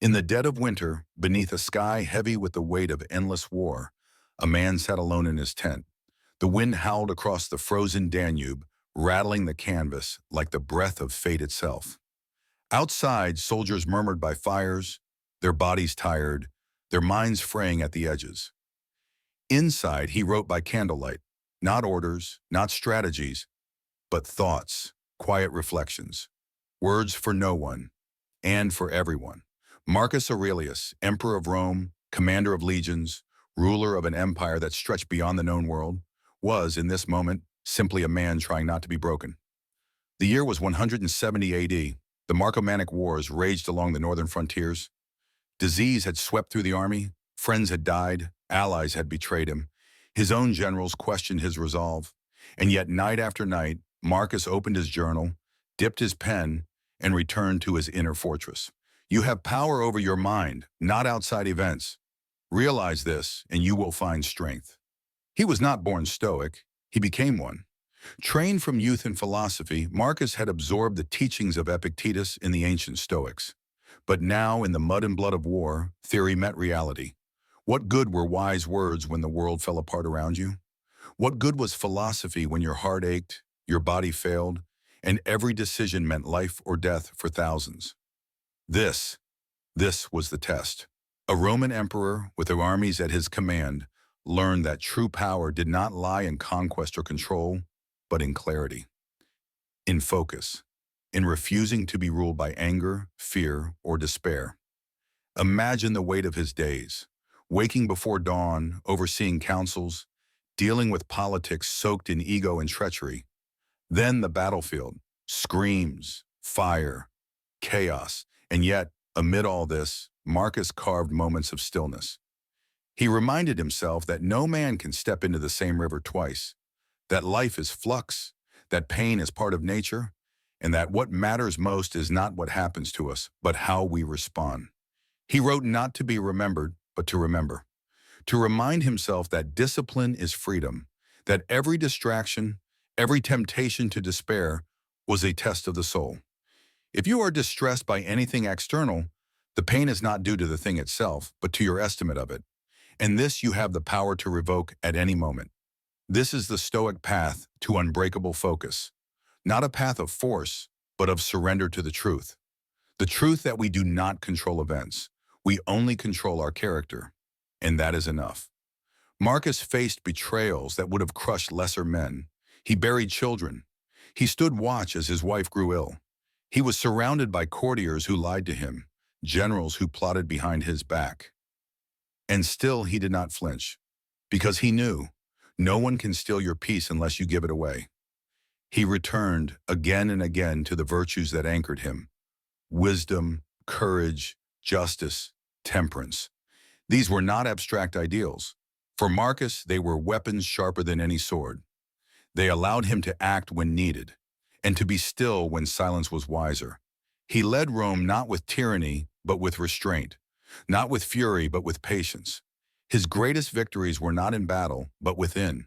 In the dead of winter, beneath a sky heavy with the weight of endless war, a man sat alone in his tent. The wind howled across the frozen Danube, rattling the canvas like the breath of fate itself. Outside, soldiers murmured by fires, their bodies tired, their minds fraying at the edges. Inside, he wrote by candlelight, not orders, not strategies, but thoughts, quiet reflections, words for no one and for everyone. Marcus Aurelius, emperor of Rome, commander of legions, ruler of an empire that stretched beyond the known world, was, in this moment, simply a man trying not to be broken. The year was 170 AD. The Marcomannic Wars raged along the northern frontiers. Disease had swept through the army, friends had died, allies had betrayed him. His own generals questioned his resolve. And yet night after night, Marcus opened his journal, dipped his pen, and returned to his inner fortress. You have power over your mind, not outside events. Realize this, and you will find strength. He was not born Stoic, he became one. Trained from youth in philosophy, Marcus had absorbed the teachings of Epictetus in the ancient Stoics. But now, in the mud and blood of war, theory met reality. What good were wise words when the world fell apart around you? What good was philosophy when your heart ached, your body failed, and every decision meant life or death for thousands? This was the test. A Roman emperor, with their armies at his command, learned that true power did not lie in conquest or control, but in clarity, in focus, in refusing to be ruled by anger, fear, or despair. Imagine the weight of his days, waking before dawn, overseeing councils, dealing with politics soaked in ego and treachery. Then the battlefield, screams, fire, chaos, and yet, amid all this, Marcus carved moments of stillness. He reminded himself that no man can step into the same river twice, that life is flux, that pain is part of nature, and that what matters most is not what happens to us, but how we respond. He wrote not to be remembered, but to remember. To remind himself that discipline is freedom, that every distraction, every temptation to despair was a test of the soul. If you are distressed by anything external, the pain is not due to the thing itself, but to your estimate of it. And this you have the power to revoke at any moment. This is the Stoic path to unbreakable focus. Not a path of force, but of surrender to the truth. The truth that we do not control events. We only control our character. And that is enough. Marcus faced betrayals that would have crushed lesser men. He buried children. He stood watch as his wife grew ill. He was surrounded by courtiers who lied to him, generals who plotted behind his back. And still he did not flinch, because he knew no one can steal your peace unless you give it away. He returned again and again to the virtues that anchored him: wisdom, courage, justice, temperance. These were not abstract ideals. For Marcus, they were weapons sharper than any sword. They allowed him to act when needed, and to be still when silence was wiser. He led Rome not with tyranny, but with restraint, not with fury, but with patience. His greatest victories were not in battle, but within.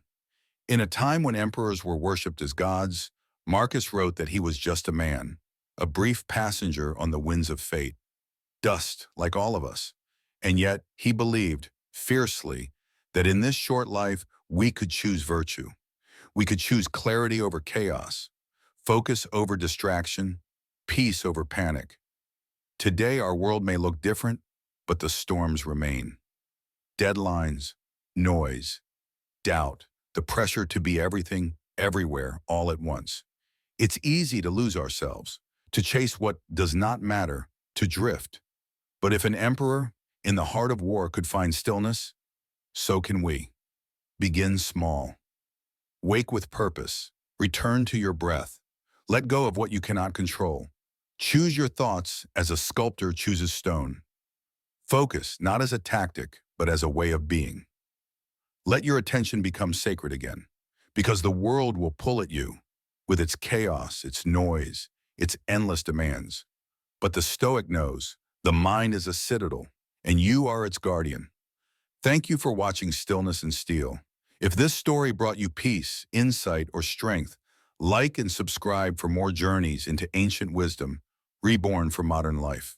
In a time when emperors were worshipped as gods, Marcus wrote that he was just a man, a brief passenger on the winds of fate, dust like all of us. And yet he believed, fiercely, that in this short life we could choose virtue. We could choose clarity over chaos, focus over distraction, peace over panic. Today our world may look different, but the storms remain. Deadlines, noise, doubt, the pressure to be everything, everywhere, all at once. It's easy to lose ourselves, to chase what does not matter, to drift. But if an emperor in the heart of war could find stillness, so can we. Begin small. Wake with purpose. Return to your breath. Let go of what you cannot control. Choose your thoughts as a sculptor chooses stone. Focus not as a tactic, but as a way of being. Let your attention become sacred again, because the world will pull at you with its chaos, its noise, its endless demands. But the Stoic knows the mind is a citadel, and you are its guardian. Thank you for watching Stillness and Steel. If this story brought you peace, insight, or strength, like and subscribe for more journeys into ancient wisdom, reborn for modern life.